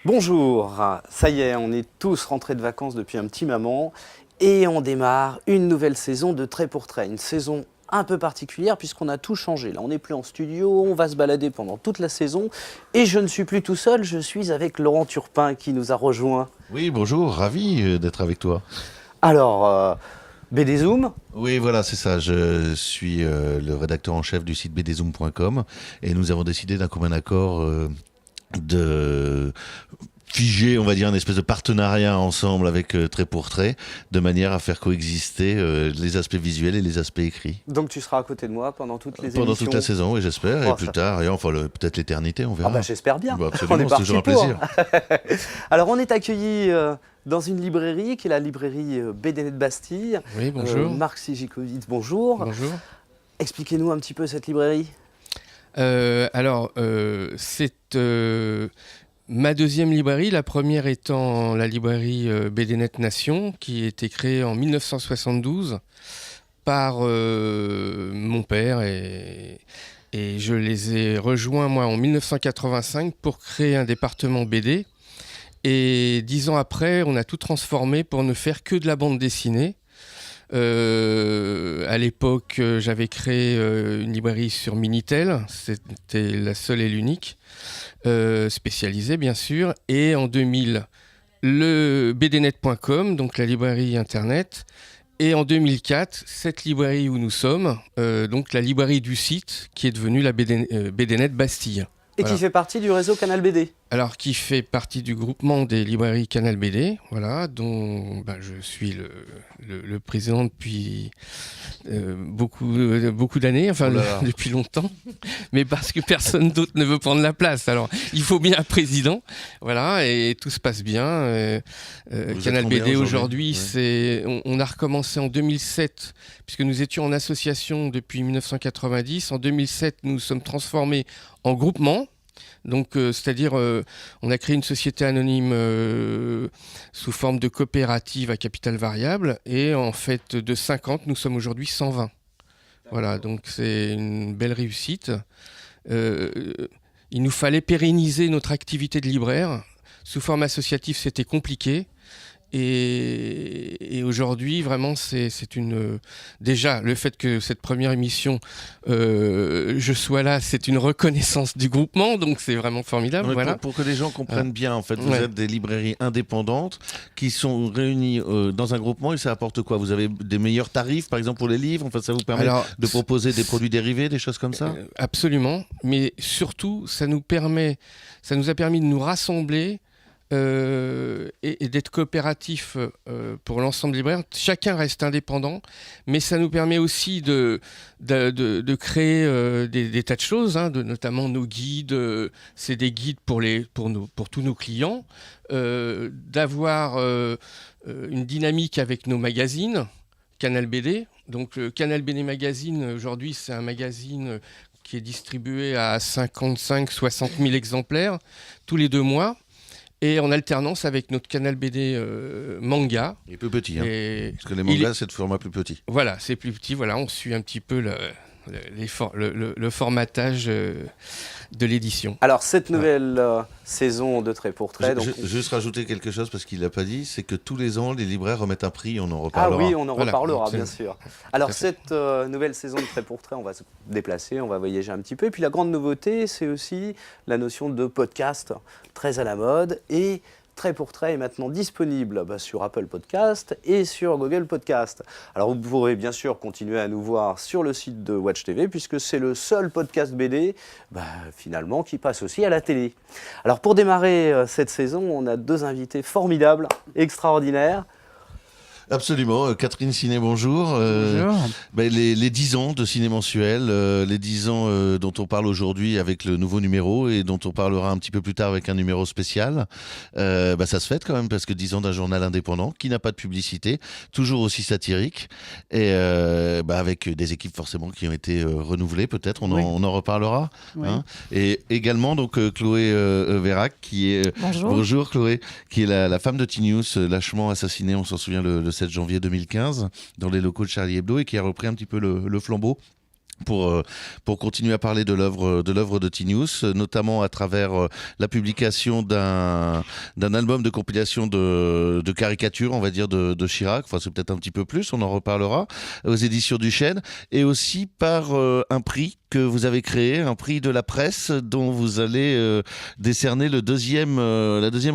Bonjour, ça y est, on est tous rentrés de vacances depuis un petit moment et on démarre une nouvelle saison de Trait pour Trait, une saison un peu particulière puisqu'on a tout changé. Là, on n'est plus en studio, on va se balader pendant toute la saison et je ne suis plus tout seul, je suis avec Laurent Turpin qui nous a rejoint. Oui, bonjour, ravi d'être avec toi. Alors, BD Zoom. Oui, voilà, c'est ça. Je suis le rédacteur en chef du site bdzoom.com et nous avons décidé d'un commun accord de figer, on va dire, une espèce de partenariat ensemble avec Trait pour Trait, de manière à faire coexister les aspects visuels et les aspects écrits. Donc tu seras à côté de moi pendant toutes les émissions. Pendant toute la saison, oui, j'espère, Oh, et plus tard, et enfin peut-être l'éternité, on verra. Ah bah, j'espère bien. Bah, absolument, On est c'est toujours un parti plaisir. Alors on est accueillis dans une librairie qui est la librairie BDNet Bastille. Oui, bonjour. Marc Sijikovic, bonjour. Bonjour. Expliquez-nous un petit peu cette librairie. C'est ma deuxième librairie, la première étant la librairie BDNet Nation, qui a été créée en 1972 par mon père et je les ai rejoints moi en 1985 pour créer un département BD. Et 10 ans après, on a tout transformé pour ne faire que de la bande dessinée. À l'époque, j'avais créé une librairie sur Minitel, c'était la seule et l'unique, spécialisée bien sûr. Et en 2000, le bdnet.com, donc la librairie internet. Et en 2004, cette librairie où nous sommes, donc la librairie du site, qui est devenue la BDNet Bastille. Et Voilà. qui fait partie du réseau Canal BD. Alors, qui fait partie du groupement des librairies Canal BD, voilà, dont je suis le président depuis beaucoup d'années, enfin depuis longtemps, mais parce que personne d'autre ne veut prendre la place. Alors, il faut bien un président, voilà, et tout se passe bien. Canal BD aujourd'hui, on a recommencé en 2007, puisque nous étions en association depuis 1990. En 2007, nous nous sommes transformés en groupement. Donc, c'est-à-dire, on a créé une société anonyme sous forme de coopérative à capital variable. Et en fait, de 50, nous sommes aujourd'hui 120. Voilà, donc c'est une belle réussite. Il nous fallait pérenniser notre activité de libraire. Sous forme associative, c'était compliqué. Et aujourd'hui, vraiment, c'est déjà le fait que cette première émission, je sois là, c'est une reconnaissance du groupement, donc c'est vraiment formidable. Ouais, voilà. pour que les gens comprennent bien, en fait, vous êtes des librairies indépendantes qui sont réunies dans un groupement et ça apporte quoi? Vous avez des meilleurs tarifs, par exemple, pour les livres? Enfin, ça vous permet de proposer des produits dérivés, des choses comme ça? Absolument, mais surtout, ça nous a permis de nous rassembler. Et d'être coopératif pour l'ensemble des libraires. Chacun reste indépendant, mais ça nous permet aussi de créer des tas de choses, notamment nos guides. C'est des guides pour tous nos clients, d'avoir une dynamique avec nos magazines, Canal BD. Donc Canal BD Magazine, aujourd'hui, c'est un magazine qui est distribué à 55-60 000 exemplaires tous les 2 mois. Et en alternance avec notre Canal BD manga. Il est plus petit, parce que les mangas, c'est de format plus petit. Voilà, c'est plus petit. Voilà, on suit un petit peu le formatage de l'édition. Alors, cette nouvelle saison de Trait pour Trait... Juste rajouter quelque chose, parce qu'il ne l'a pas dit, c'est que tous les ans, les libraires remettent un prix, on en reparlera. Ah oui, on en reparlera, bien sûr. Alors, cette nouvelle saison de Trait pour Trait, on va se déplacer, on va voyager un petit peu. Et puis, la grande nouveauté, c'est aussi la notion de podcast, très à la mode. Et Trait pour Trait est maintenant disponible sur Apple Podcast et sur Google Podcast. Alors vous pourrez bien sûr continuer à nous voir sur le site de Watch TV puisque c'est le seul podcast BD finalement qui passe aussi à la télé. Alors pour démarrer cette saison, on a 2 invités formidables, extraordinaires. Absolument. Catherine Ciné, bonjour. Bonjour. Les 10 ans de Ciné Mensuel, les 10 ans dont on parle aujourd'hui avec le nouveau numéro et dont on parlera un petit peu plus tard avec un numéro spécial, ça se fête quand même parce que 10 ans d'un journal indépendant qui n'a pas de publicité, toujours aussi satirique et avec des équipes forcément qui ont été renouvelées peut-être, on en reparlera. Oui. Hein. Et également donc Chloé Vérac qui est... Bonjour Chloé, qui est la femme de T-News, lâchement assassinée, on s'en souvient, le 7 janvier 2015, dans les locaux de Charlie Hebdo, et qui a repris un petit peu le flambeau pour continuer à parler de l'œuvre de T-News, notamment à travers la publication d'un album de compilation de caricatures, on va dire, de Chirac. Enfin, c'est peut-être un petit peu plus, on en reparlera, aux éditions du Chêne, et aussi par un prix que vous avez créé, un prix de la presse dont vous allez décerner la deuxième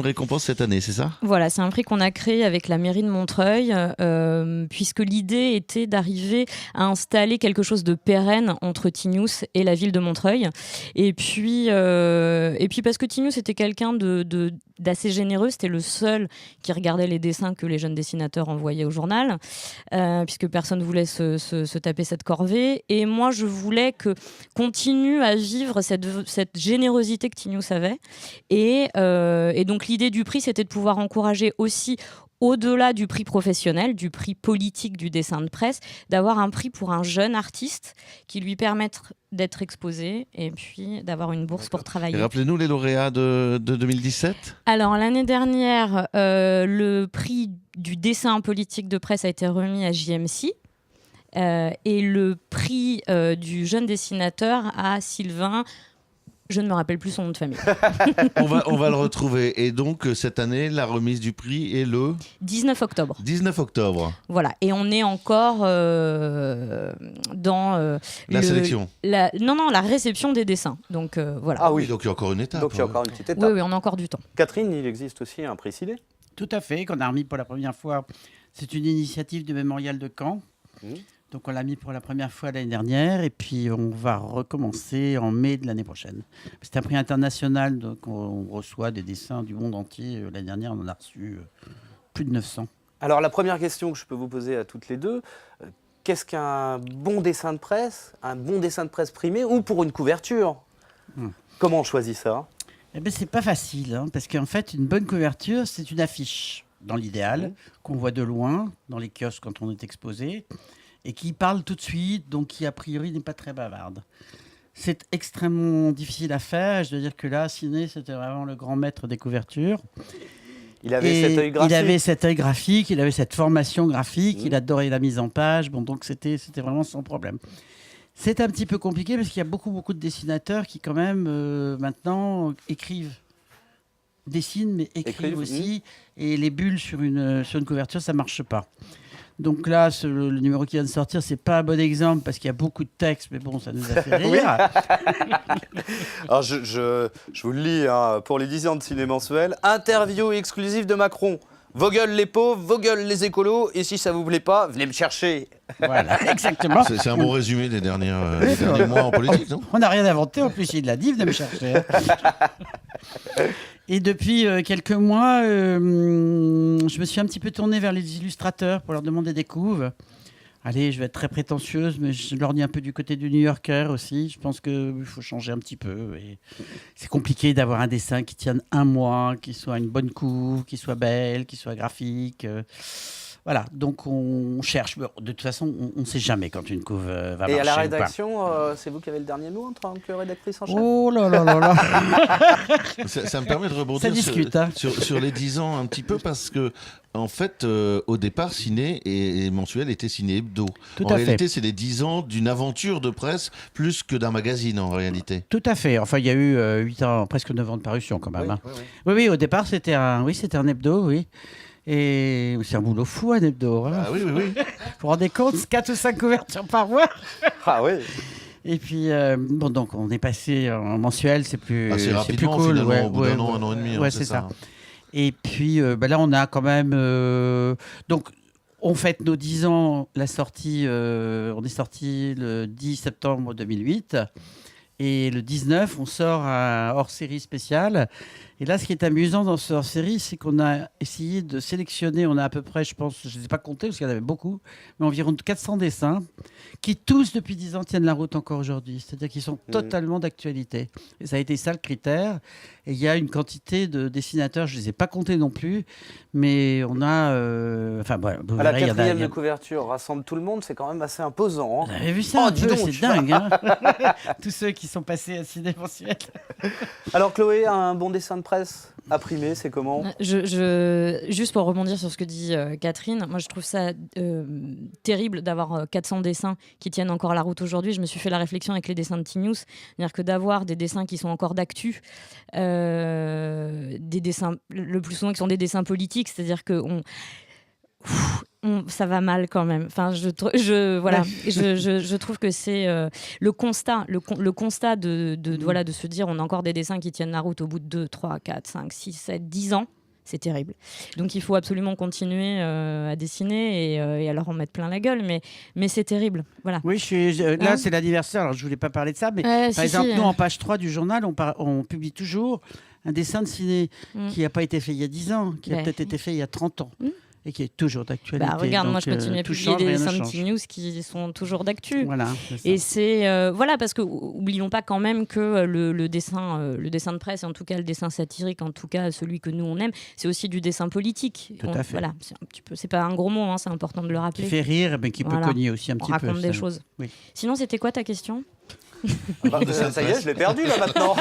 récompense cette année, c'est ça ? Voilà, c'est un prix qu'on a créé avec la mairie de Montreuil, puisque l'idée était d'arriver à installer quelque chose de pérenne entre T-News et la ville de Montreuil. Et puis parce que T-News était quelqu'un d'assez généreux, c'était le seul qui regardait les dessins que les jeunes dessinateurs envoyaient au journal, puisque personne ne voulait se taper cette corvée. Et moi, je voulais que continue à vivre cette générosité que T-News avait. Et donc l'idée du prix, c'était de pouvoir encourager aussi, au-delà du prix professionnel, du prix politique du dessin de presse, d'avoir un prix pour un jeune artiste qui lui permette d'être exposé et puis d'avoir une bourse pour travailler. Et rappelez-nous les lauréats de 2017 ? Alors l'année dernière, le prix du dessin politique de presse a été remis à JMC. Et le prix du jeune dessinateur à Sylvain, je ne me rappelle plus son nom de famille. on va le retrouver. Et donc, cette année, la remise du prix est le 19 octobre. 19 octobre. Voilà. Et on est encore dans... la sélection. La réception des dessins. Donc, voilà. Ah oui, donc il y a encore une étape. Donc il y a encore une petite étape. Oui, on a encore du temps. Catherine, il existe aussi un prix Ciné. Tout à fait, qu'on a remis pour la première fois. C'est une initiative du Mémorial de Caen. Donc on l'a mis pour la première fois l'année dernière et puis on va recommencer en mai de l'année prochaine. C'est un prix international, donc on reçoit des dessins du monde entier. L'année dernière, on en a reçu plus de 900. Alors la première question que je peux vous poser à toutes les deux, qu'est-ce qu'un bon dessin de presse, un bon dessin de presse primé ou pour une couverture ? Comment on choisit ça ? Eh bien, c'est pas facile, parce qu'en fait, une bonne couverture, c'est une affiche, dans l'idéal, qu'on voit de loin, dans les kiosques quand on est exposé, et qui parle tout de suite, donc qui, a priori, n'est pas très bavarde. C'est extrêmement difficile à faire. Je dois dire que là, Ciné, c'était vraiment le grand maître des couvertures. Il avait cet œil graphique. Il avait cet œil graphique, il avait cette formation graphique, il adorait la mise en page. Bon, donc c'était vraiment sans problème. C'est un petit peu compliqué parce qu'il y a beaucoup de dessinateurs qui, quand même, maintenant, dessinent, mais écrivent aussi. Et les bulles sur une couverture, ça ne marche pas. Donc là, le numéro qui vient de sortir, c'est pas un bon exemple parce qu'il y a beaucoup de textes, mais bon, ça nous a fait rire. Alors je vous le lis, pour les 10 ans de Ciné Mensuel. Interview exclusive de Macron. Vos gueules les pauvres, vos gueules les écolos, et si ça vous plaît pas, venez me chercher. Voilà, exactement. C'est un bon résumé des derniers mois en politique, non ? On n'a rien inventé, en plus il l'a dit, venez me chercher. Et depuis quelques mois, je me suis un petit peu tournée vers les illustrateurs pour leur demander des couves. Allez, je vais être très prétentieuse, mais je leur dis un peu du côté du New Yorker aussi. Je pense qu'il faut changer un petit peu. Et c'est compliqué d'avoir un dessin qui tienne un mois, qui soit une bonne couve, qui soit belle, qui soit graphique. Voilà, donc on cherche. De toute façon, on ne sait jamais quand une couve va marcher. Et à la ou pas. rédaction, c'est vous qui avez le dernier mot en tant que rédactrice en chef ? Oh là là là là. Ça me permet de Ça rebondir discute, sur les 10 ans un petit peu parce que, en fait, au départ, Ciné et Mensuel était Ciné Hebdo. En réalité, c'est les 10 ans d'une aventure de presse plus que d'un magazine, en réalité. Tout à fait. Enfin, il y a eu 8 ans, presque 9 ans de parution quand même. Oui, au départ, c'était un hebdo, oui. Et c'est un boulot fou, un hebdo. Ah oui. Vous vous rendez compte, 4 ou 5 couvertures par mois. Ah oui. Et puis, donc on est passé en mensuel, c'est plus, assez c'est plus rapidement, cool. Finalement, au bout d'un an et demi. Ouais, c'est ça. Et puis, là, on a quand même... donc, on fête nos 10 ans, la sortie, on est sorti le 10 septembre 2008. Et le 19, on sort un hors-série spécial. Et là, ce qui est amusant dans ce hors-série, c'est qu'on a essayé de sélectionner, on a à peu près, je pense, je ne les ai pas comptés parce qu'il y en avait beaucoup, mais environ 400 dessins qui tous, depuis 10 ans, tiennent la route encore aujourd'hui. C'est-à-dire qu'ils sont totalement d'actualité. Et ça a été ça le critère. Et il y a une quantité de dessinateurs, je ne les ai pas comptés non plus, mais on a... Enfin, voilà, vous La verrez, il y en a- quatrième de couverture rassemble tout le monde, c'est quand même assez imposant. Vous Hein. avez vu ça un dis peu, donc. c'est dingue. Hein. Tous ceux qui sont passés à Ciné Mensuel. Alors Chloé, un bon dessin de presse imprimé, c'est comment? Juste pour rebondir sur ce que dit Catherine, moi je trouve ça terrible d'avoir 400 dessins qui tiennent encore la route aujourd'hui. Je me suis fait la réflexion avec les dessins de T-News, c'est-à-dire que d'avoir des dessins qui sont encore d'actu, des dessins le plus souvent qui sont des dessins politiques, c'est-à-dire que ça va mal quand même. Enfin, je trouve que c'est le constat de se dire on a encore des dessins qui tiennent la route au bout de 2, 3, 4, 5, 6, 7, 10 ans. C'est terrible. Donc il faut absolument continuer à dessiner et à leur en mettre plein la gueule, mais c'est terrible. Voilà. Oui, là c'est l'anniversaire, alors je voulais pas parler de ça, mais par exemple, nous en page 3 du journal, on publie toujours un dessin de ciné qui n'a pas été fait il y a 10 ans, qui a peut-être été fait il y a 30 ans. Et qui est toujours d'actualité. Regarde, donc, moi je continue à publier des dessins de T-News qui sont toujours d'actu. Voilà, et c'est parce que oublions pas quand même que le dessin de presse, et en tout cas le dessin satirique, en tout cas celui que nous on aime, c'est aussi du dessin politique. Tout à fait. Voilà, c'est pas un gros mot, hein, c'est important de le rappeler. Qui fait rire, mais qui peut cogner aussi un petit peu. On raconte des choses. Oui. Sinon, c'était quoi ta question? Ça y est, je l'ai perdu là maintenant.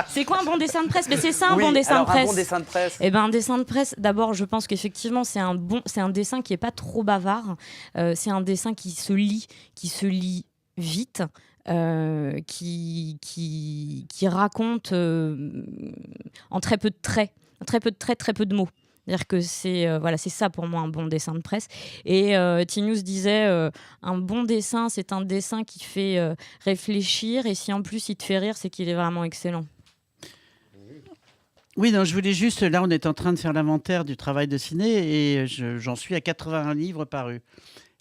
C'est quoi un bon dessin de presse? Mais c'est ça un Oui, bon dessin de presse. Un bon dessin de presse. Eh ben, un dessin de presse, d'abord, je pense qu'effectivement, c'est un dessin qui est pas trop bavard. C'est un dessin qui se lit vite, qui raconte en très peu de traits, très peu de mots. C'est-à-dire que c'est ça pour moi un bon dessin de presse. Et T-News disait un bon dessin, c'est un dessin qui fait réfléchir, et si en plus il te fait rire, c'est qu'il est vraiment excellent. Oui, non, je voulais juste, là on est en train de faire l'inventaire du travail de ciné et j'en suis à 81 livres parus.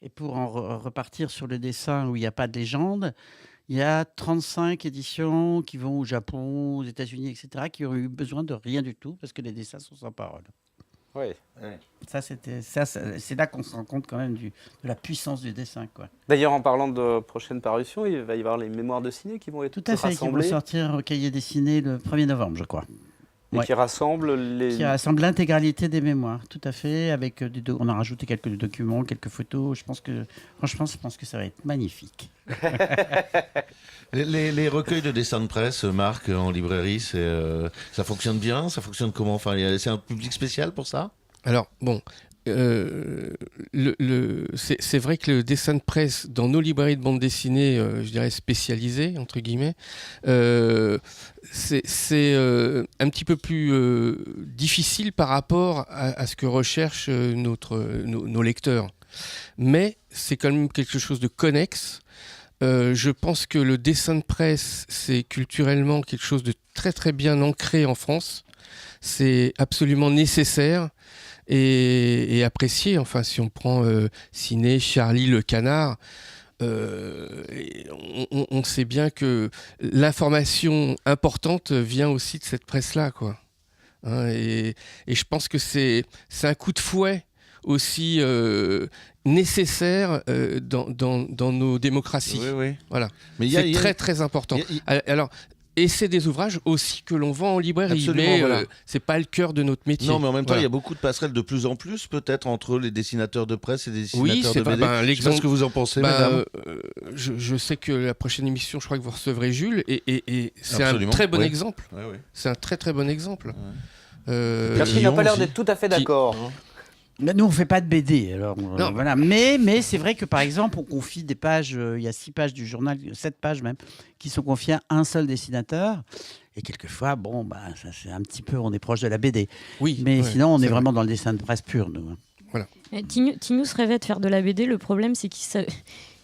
Et pour en repartir sur le dessin où il n'y a pas de légende, il y a 35 éditions qui vont au Japon, aux États-Unis, etc., qui ont eu besoin de rien du tout parce que les dessins sont sans parole. Oui. C'est là qu'on se rend compte quand même de la puissance du dessin, quoi. D'ailleurs, en parlant de prochaine parution, il va y avoir les mémoires de ciné qui vont être tout à fait, rassemblées. Qui vont sortir au Cahier des Ciné le 1er novembre, je crois. Et qui rassemble l'intégralité des mémoires, tout à fait. Avec on a rajouté quelques documents, quelques photos. Je pense que ça va être magnifique. Les recueils de dessins de presse, Marc, en librairie, ça fonctionne bien? Ça fonctionne comment? Enfin, c'est un public spécial pour ça? Alors, bon, c'est vrai que le dessin de presse dans nos librairies de bande dessinée, je dirais spécialisées, entre guillemets, c'est un petit peu plus difficile par rapport à ce que recherchent nos lecteurs. Mais c'est quand même quelque chose de connexe. Je pense que le dessin de presse, c'est culturellement quelque chose de très très bien ancré en France. C'est absolument nécessaire et apprécié. Enfin, si on prend Ciné, Charlie, Le Canard, on sait bien que l'information importante vient aussi de cette presse-là, quoi. Hein, et je pense que c'est un coup de fouet aussi nécessaire dans nos démocraties. Oui. Voilà. Mais c'est très très important. Alors, et c'est des ouvrages aussi que l'on vend en librairie, mais c'est pas le cœur de notre métier. Non, mais en même temps, il y a beaucoup de passerelles de plus en plus, peut-être, entre les dessinateurs de presse et les dessinateurs de BD. Je sais pas ce que vous en pensez, mesdames. Je sais que la prochaine émission, je crois que vous recevrez Jules, et c'est un très bon exemple. Ouais. C'est un très très bon exemple. Catherine n'a pas l'air d'être tout à fait d'accord. Nous, on ne fait pas de BD. Alors, voilà. Mais c'est vrai que, par exemple, on confie des pages, il y a 6 pages du journal, 7 pages même, qui sont confiées à un seul dessinateur. Et quelquefois, ça, c'est un petit peu, on est proche de la BD. Oui, mais sinon, on est vraiment dans le dessin de presse pur, nous. Voilà. T-News rêvait de faire de la BD. Le problème, c'est qu'il ne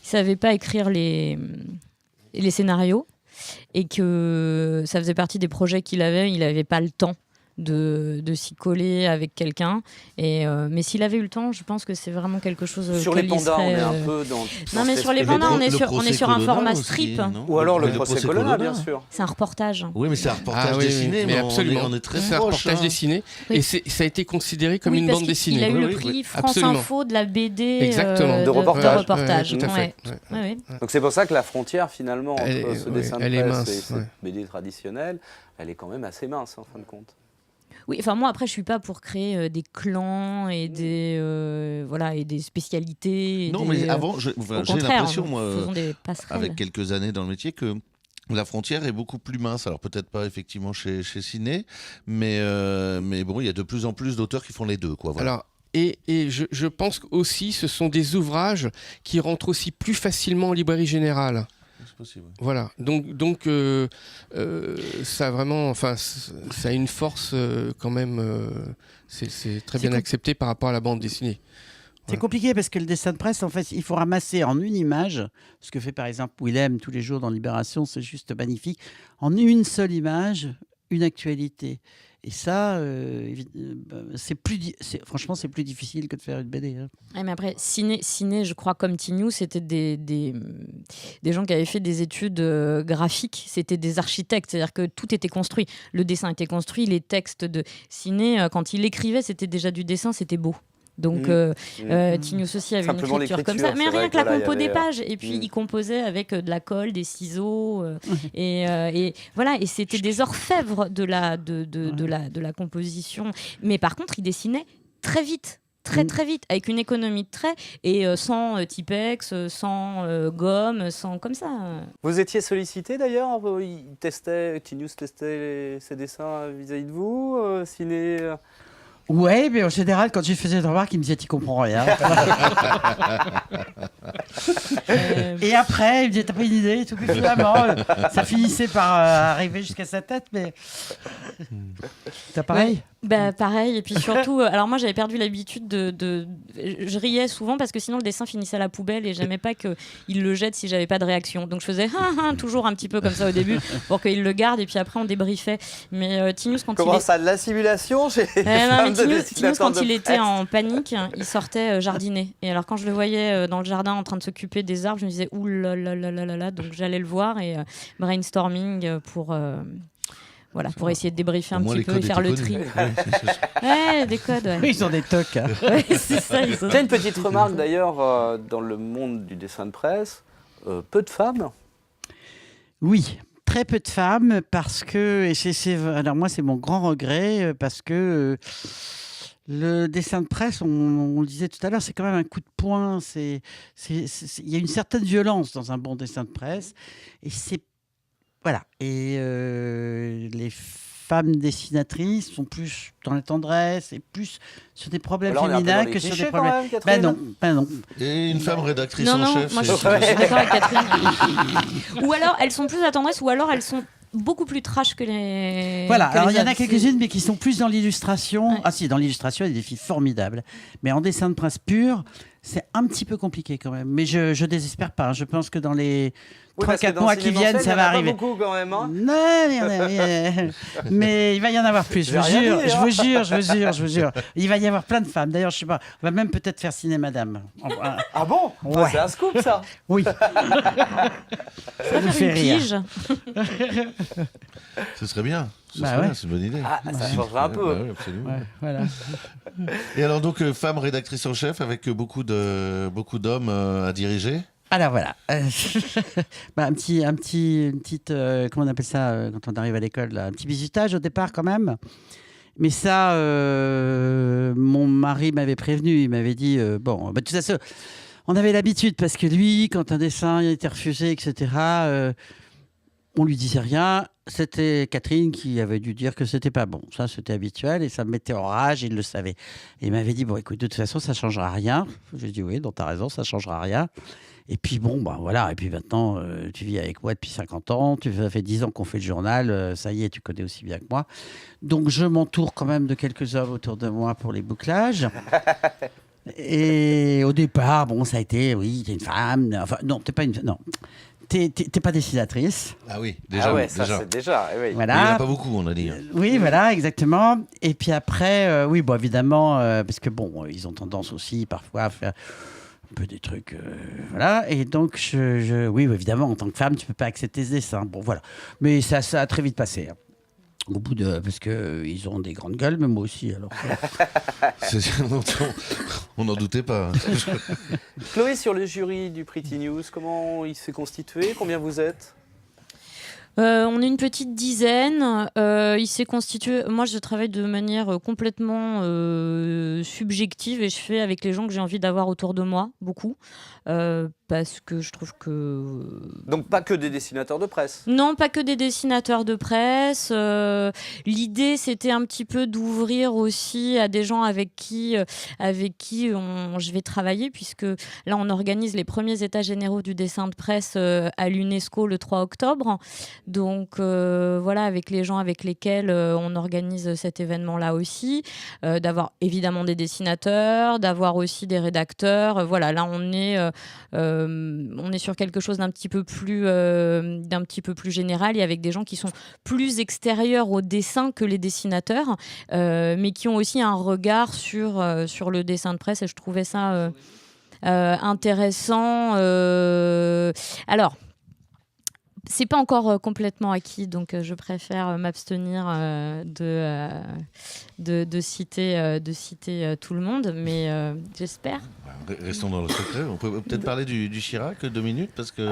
savait pas écrire les scénarios et que ça faisait partie des projets qu'il avait. Il n'avait pas le temps. de s'y coller avec quelqu'un. Mais s'il avait eu le temps, je pense que c'est vraiment quelque chose sur les pandas, on est un peu dans non, mais sur les pandas, on est sur un format strip. Ou alors le procès Colonna, bien sûr. C'est un reportage. Oui, mais c'est un reportage dessiné, mais absolument. On est très c'est proche. Un reportage dessiné, et ça a été considéré comme une bande dessinée. Il a eu le prix France Info de la BD de reportage. Tout à fait. Donc c'est pour ça que la frontière finalement entre ce dessin de presse et cette BD traditionnelle, elle est quand même assez mince en fin de compte. Oui, enfin moi après je suis pas pour créer des clans et des spécialités. Non, mais avant, j'ai l'impression moi, avec quelques années dans le métier, que la frontière est beaucoup plus mince. Alors peut-être pas effectivement chez Ciné, mais bon, il y a de plus en plus d'auteurs qui font les deux, quoi. Voilà. Alors, et je pense aussi ce sont des ouvrages qui rentrent aussi plus facilement en librairie générale. C'est possible. Voilà, donc ça a vraiment, enfin, ça a une force quand même. C'est très bien accepté par rapport à la bande dessinée. C'est compliqué parce que le dessin de presse, en fait, il faut ramasser en une image, ce que fait par exemple Willem tous les jours dans Libération, c'est juste magnifique, en une seule image, une actualité. Et ça, franchement, c'est plus difficile que de faire une BD. Hein. Ouais, mais après, Ciné, je crois, comme Tignou, c'était des gens qui avaient fait des études graphiques. C'était des architectes, c'est-à-dire que tout était construit. Le dessin était construit, les textes de Ciné, quand il écrivait, c'était déjà du dessin, c'était beau. Donc, Tignous aussi avait une écriture comme ça. Mais rien que la compo des pages. Et puis, il composait avec de la colle, des ciseaux. Et voilà. Et c'était des orfèvres de la composition. Mais par contre, il dessinait très vite. Très vite, avec une économie de traits et sans Tipex, sans gomme, sans comme ça. Vous étiez sollicité d'ailleurs, Tignous testait ses dessins vis-à-vis de vous, Ciné Ouais, mais en général, quand je faisais une remarque, il me disait tu comprends rien. Et après, il me disait t'as pas une idée et tout. Puis finalement, ça finissait par arriver jusqu'à sa tête, mais. T'as pareil? Bah pareil, et puis surtout, alors moi j'avais perdu l'habitude je riais souvent parce que sinon le dessin finissait à la poubelle et j'aimais pas qu'il le jette si j'avais pas de réaction. Donc je faisais toujours un petit peu comme ça au début pour qu'il le garde et puis après on débriefait. Mais Tignous quand Comment ça, de la simulation chez Tignous quand il était en panique, il sortait jardiner. Et alors quand je le voyais dans le jardin en train de s'occuper des arbres, je me disais ouh là là là là là, donc j'allais le voir et brainstorming pour essayer de débriefer un petit peu et faire le tri. Ouais, des codes, ouais. Oui, ils ont des tocs. Hein. Ouais, c'est ça. J'ai une petite remarque d'ailleurs, dans le monde du dessin de presse, peu de femmes. Oui, très peu de femmes parce que, alors moi c'est mon grand regret, parce que le dessin de presse, on le disait tout à l'heure, c'est quand même un coup de poing. Il y a une certaine violence dans un bon dessin de presse et c'est voilà. Et les femmes dessinatrices sont plus dans la tendresse et plus sur des problèmes féminins que sur des problèmes. Ben non. Et une femme rédactrice en chef. Moi, je suis d'accord avec Catherine. Ou alors elles sont plus à la tendresse, ou alors elles sont beaucoup plus trash que les. Voilà, alors il y en a quelques-unes, mais qui sont plus dans l'illustration. Ouais. Ah si, dans l'illustration, il y a des filles formidables. Mais en dessin de presse pur, c'est un petit peu compliqué quand même. Mais je désespère pas. Je pense que dans les 3-4 mois qui viennent, ça va arriver. Pas beaucoup quand même. Hein. Non, mais il va y en avoir plus. Je vous jure. Il va y avoir plein de femmes. D'ailleurs, je sais pas. On va même peut-être faire Ciné Madame. Ah bon? Ouais. C'est un scoop ça. Oui. Ça vous fait rire. Ce serait bien. C'est une bonne idée. Ah, ça changerait un peu. Oui, absolument. Ouais, voilà. Et alors donc, femme rédactrice en chef avec beaucoup d'hommes à diriger. Alors voilà, une petite, comment on appelle ça quand on arrive à l'école, là, un petit bisutage au départ quand même. Mais ça, mon mari m'avait prévenu, il m'avait dit, bon, de toute façon, on avait l'habitude parce que lui, quand un dessin était refusé, etc., on lui disait rien. C'était Catherine qui avait dû dire que c'était pas bon. Ça, c'était habituel et ça me mettait en rage, il le savait. Et il m'avait dit, bon, écoute, de toute façon, ça changera rien. J'ai dit, oui, donc t'as raison, ça changera rien. Et puis bon, bah voilà. Et puis maintenant, tu vis avec moi depuis 50 ans. Ça fait 10 ans qu'on fait le journal. Ça y est, tu connais aussi bien que moi. Donc je m'entoure quand même de quelques hommes autour de moi pour les bouclages. Et au départ, bon, ça a été, oui, t'es une femme. Enfin, non, t'es pas une. Non. t'es pas dessinatrice. Ah oui, déjà. Ah ouais, ça c'est déjà. Oui. Mais il n'y en a pas beaucoup, on a dit. Oui, voilà, exactement. Et puis après, oui, bon, évidemment, parce que bon, ils ont tendance aussi parfois à faire un peu des trucs, voilà. Et donc, oui, évidemment, en tant que femme, tu peux pas accepter ce dessin. Bon, voilà. Mais ça a très vite passé. Hein. Au bout de, parce que ils ont des grandes gueules, mais moi aussi. Alors. On n'en doutait pas. Chloé, sur le jury du Prix T-News, comment il s'est constitué? Combien vous êtes? On est une petite dizaine. Il s'est constitué. Moi, je travaille de manière complètement subjective et je fais avec les gens que j'ai envie d'avoir autour de moi, beaucoup. Parce que je trouve que... Donc pas que des dessinateurs de presse? Non, pas que des dessinateurs de presse. L'idée, c'était un petit peu d'ouvrir aussi à des gens avec qui je vais travailler, puisque là, on organise les premiers états généraux du dessin de presse à l'UNESCO le 3 octobre. Donc voilà, avec les gens avec lesquels on organise cet événement-là aussi, d'avoir évidemment des dessinateurs, d'avoir aussi des rédacteurs. Voilà, là, on est sur quelque chose d'un petit peu plus général et avec des gens qui sont plus extérieurs au dessin que les dessinateurs, mais qui ont aussi un regard sur le dessin de presse, et je trouvais ça intéressant. Alors, c'est pas encore complètement acquis, donc je préfère m'abstenir de citer tout le monde, mais j'espère. Restons dans le secret. On peut peut-être parler du Chirac 2 minutes, parce que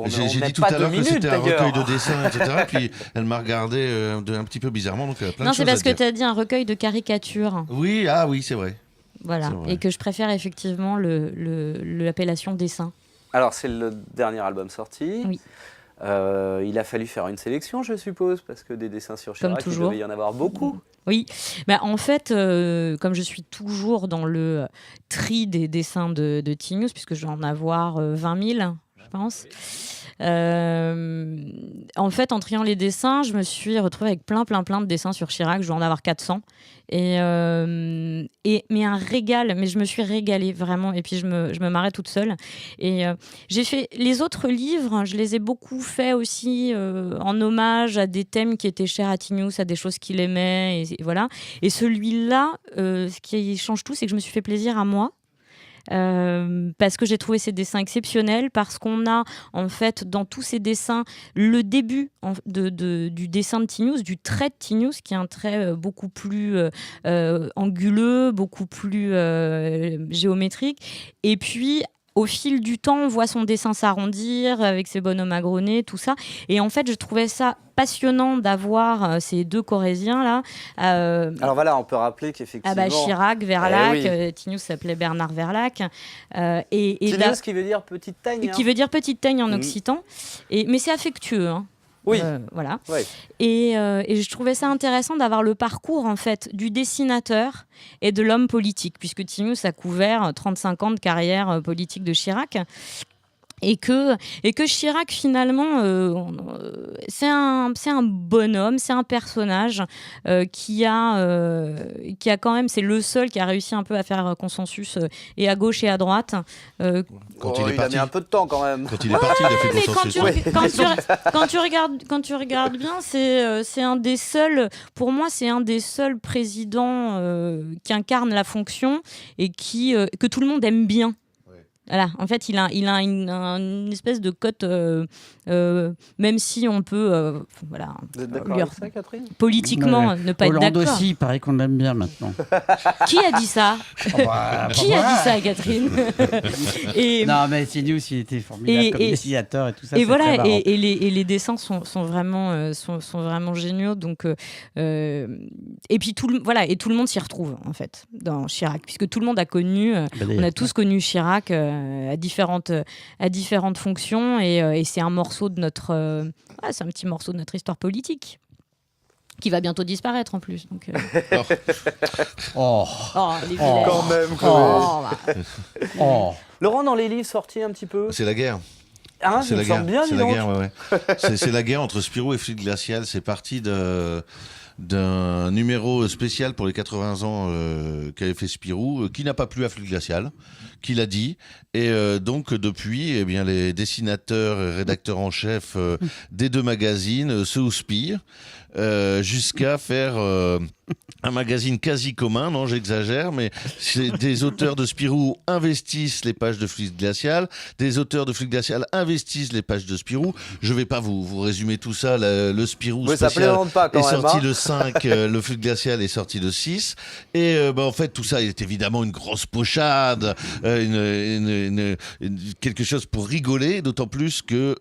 j'ai dit tout pas à l'heure que c'était un d'ailleurs. recueil de dessins, etc. Puis elle m'a regardé un petit peu bizarrement, donc elle a plein de Non, choses c'est parce à que dire. tu as dit un recueil de caricatures. Oui, c'est vrai. Voilà, C'est vrai. et que je préfère effectivement l'appellation dessin. Alors c'est le dernier album sorti. Oui. Il a fallu faire une sélection, je suppose, parce que des dessins sur Chirac, il devait y en avoir beaucoup. Oui, bah, en fait, comme je suis toujours dans le tri des dessins de T-News, puisque je vais en avoir 20 000, je pense. En fait, en triant les dessins, je me suis retrouvée avec plein de dessins sur Chirac. Je vais en avoir 400. Mais un régal, mais je me suis régalée vraiment, et puis je me marrais toute seule. Et j'ai fait les autres livres, je les ai beaucoup faits aussi en hommage à des thèmes qui étaient chers à T-News, à des choses qu'il aimait, et voilà. Et celui-là, ce qui change tout, c'est que je me suis fait plaisir à moi. Parce que j'ai trouvé ces dessins exceptionnels, parce qu'on a en fait dans tous ces dessins le début du dessin de T-News, du trait de T-News, qui est un trait beaucoup plus anguleux, beaucoup plus géométrique, et puis au fil du temps, on voit son dessin s'arrondir avec ses bonhommes agronnés, tout ça. Et en fait, je trouvais ça passionnant d'avoir ces deux Corréziens-là. Alors voilà, on peut rappeler qu'effectivement... Chirac, Verlac, oui. T-News s'appelait Bernard Verlac. T-News qui veut dire petite teigne. Qui veut dire petite teigne en occitan. Mais c'est affectueux, hein. Oui. Voilà. Oui. Et je trouvais ça intéressant d'avoir le parcours en fait du dessinateur et de l'homme politique, puisque T-News a couvert 35 ans de carrière politique de Chirac. Et que Chirac finalement c'est un bonhomme, c'est un personnage qui a quand même, c'est le seul qui a réussi un peu à faire consensus et à gauche et à droite. Quand il a mis un peu de temps quand même. Quand il est parti, il a fait mais consensus. quand tu regardes bien, c'est un des seuls, pour moi, c'est un des seuls présidents qui incarne la fonction et que tout le monde aime bien. Voilà, en fait, il a une espèce de cote, même si on peut, voilà. Vous êtes d'accord avec ça, Catherine? Politiquement, ne pas Hollande être d'accord. aussi, il paraît qu'on l'aime bien maintenant. Qui a dit ça? Qui a dit ça, Catherine? Non, mais c'est nous, il était formidable comme dessinateur et tout ça. Et voilà, et les dessins sont vraiment géniaux. Donc, et puis tout le monde s'y retrouve en fait dans Chirac, puisque tout le monde a connu, on a tous connu Chirac à différentes fonctions, et c'est un morceau de notre, c'est un petit morceau de notre histoire politique qui va bientôt disparaître en plus. Donc, les vilains. Quand même. Laurent, dans les livres sortis un petit peu. C'est la guerre. Hein, C'est la guerre, ouais. C'est la guerre entre Spirou et Fluide Glacial. C'est parti d'un numéro spécial pour les 80 ans qu'avait fait Spirou, qui n'a pas plu à Flux Glacial, qui l'a dit. Et donc depuis, eh bien, les dessinateurs et rédacteurs en chef des deux magazines se houspillent jusqu'à faire un magazine quasi commun. Non, j'exagère, mais c'est des auteurs de Spirou investissent les pages de Flux Glacial, des auteurs de Flux Glacial investissent les pages de Spirou. Je vais pas vous résumer tout ça. Le Spirou spécial est sorti le 5, le Flux Glacial est sorti le 6. Et en fait, tout ça est évidemment une grosse pochade, quelque chose pour rigoler, d'autant plus que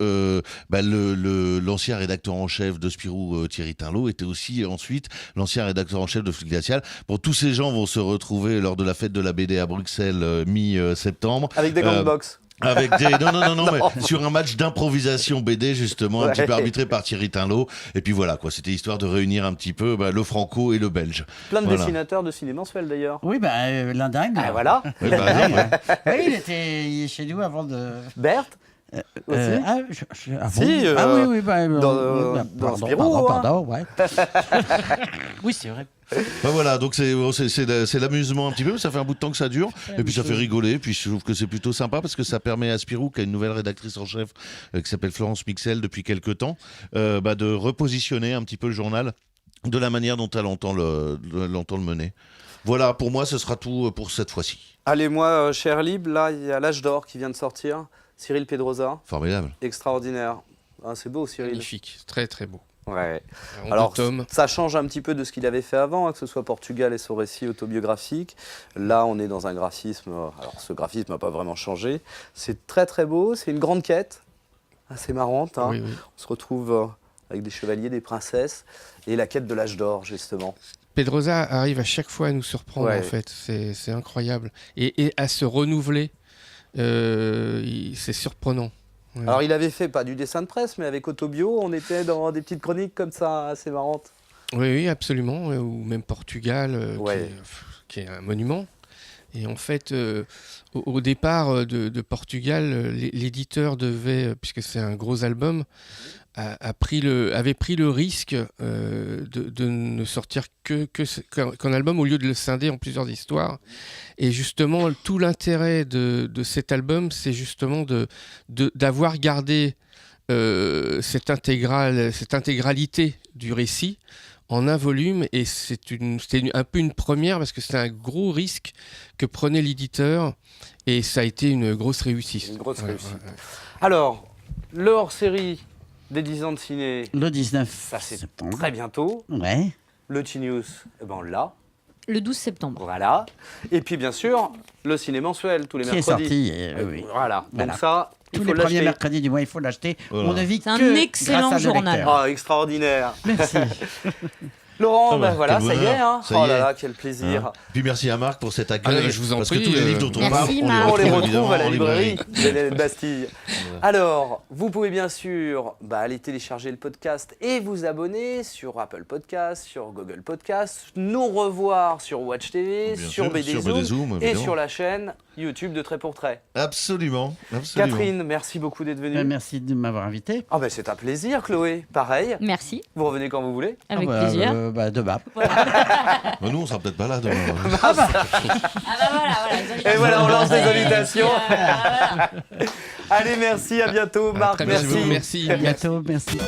l'ancien rédacteur en chef de Spirou, Thierry Tinlot, était aussi ensuite l'ancien rédacteur en chef de Flux Glacial. Bon, tous ces gens vont se retrouver lors de la fête de la BD à Bruxelles mi-septembre. Avec des gants de boxe. Avec des... Non, mais sur un match d'improvisation BD, justement, un petit peu arbitré par Thierry Tinlot. Et puis voilà, quoi, c'était histoire de réunir un petit peu le franco et le belge. Plein de dessinateurs de ciné mensuel, d'ailleurs. Oui, l'Indingue. Ah, voilà. Oui, il était chez nous avant de... Berthe aussi. Oui, dans Spirou. Pardon, ouais. Oui, c'est vrai. Voilà, donc c'est l'amusement un petit peu, ça fait un bout de temps que ça dure, et puis ça fait rigoler, puis je trouve que c'est plutôt sympa parce que ça permet à Spirou, qui a une nouvelle rédactrice en chef qui s'appelle Florence Mixel depuis quelques temps, de repositionner un petit peu le journal de la manière dont elle entend le mener. Voilà, pour moi, ce sera tout pour cette fois-ci. Allez, moi, cher Lib, là, il y a L'Âge d'Or qui vient de sortir. Cyril Pedrosa. Formidable. Extraordinaire. Ah, c'est beau, Cyril. Magnifique, très très beau. Ouais. Alors, ça change un petit peu de ce qu'il avait fait avant, que ce soit Portugal et son récit autobiographique. Là, on est dans un graphisme. Alors, ce graphisme n'a pas vraiment changé. C'est très très beau. C'est une grande quête, assez marrante. Hein. Oui. On se retrouve avec des chevaliers, des princesses, et la quête de l'âge d'or, justement. Pedrosa arrive à chaque fois à nous surprendre, en fait. C'est incroyable. Et à se renouveler, c'est surprenant. Ouais. Alors, il avait fait, pas du dessin de presse, mais avec Autobio, on était dans des petites chroniques comme ça, assez marrantes. Oui, absolument. Ou même Portugal, qui est un monument. Et en fait, au départ de Portugal, l'éditeur devait, puisque c'est un gros album, avait pris le risque de ne sortir qu'un album au lieu de le scinder en plusieurs histoires. Et justement, tout l'intérêt de cet album, c'est justement d'avoir gardé cette intégralité du récit en un volume, et c'était un peu une première parce que c'était un gros risque que prenait l'éditeur, et ça a été une grosse réussite. Une grosse réussite. Ouais. Alors, le hors-série des 10 ans de ciné, le 19 ça c'est septembre. Très bientôt. Ouais. Le T-News, on l'a. Le 12 septembre. Voilà. Et puis bien sûr, le ciné mensuel, tous les mercredis. Qui est sorti, oui. Voilà. Donc ça, tous les premiers mercredis du mois, il faut l'acheter. Voilà. On ne vit c'est un excellent journal. Ah, extraordinaire. Merci. Laurent, voilà, ça y est. Hein. Ça y est. Là là, quel plaisir. Puis merci à Marc pour cet accueil. Je vous en parce prie. Que tous les livres dont on parle, on les retrouve évidemment à la en librairie de Bastille. Alors, vous pouvez bien sûr aller télécharger le podcast et vous abonner sur Apple Podcast, sur Google Podcast, nous revoir sur Watch TV, sur BD Zoom et sur la chaîne YouTube de Trait pour Trait. Absolument. Catherine, merci beaucoup d'être venue. Merci de m'avoir invité. C'est un plaisir, Chloé. Pareil. Merci. Vous revenez quand vous voulez. Avec plaisir. Demain. Nous, on sera peut-être pas là demain. Voilà. Et voilà, on lance les invitations. Allez, merci, à bientôt. Marc, merci. merci. À bientôt, merci.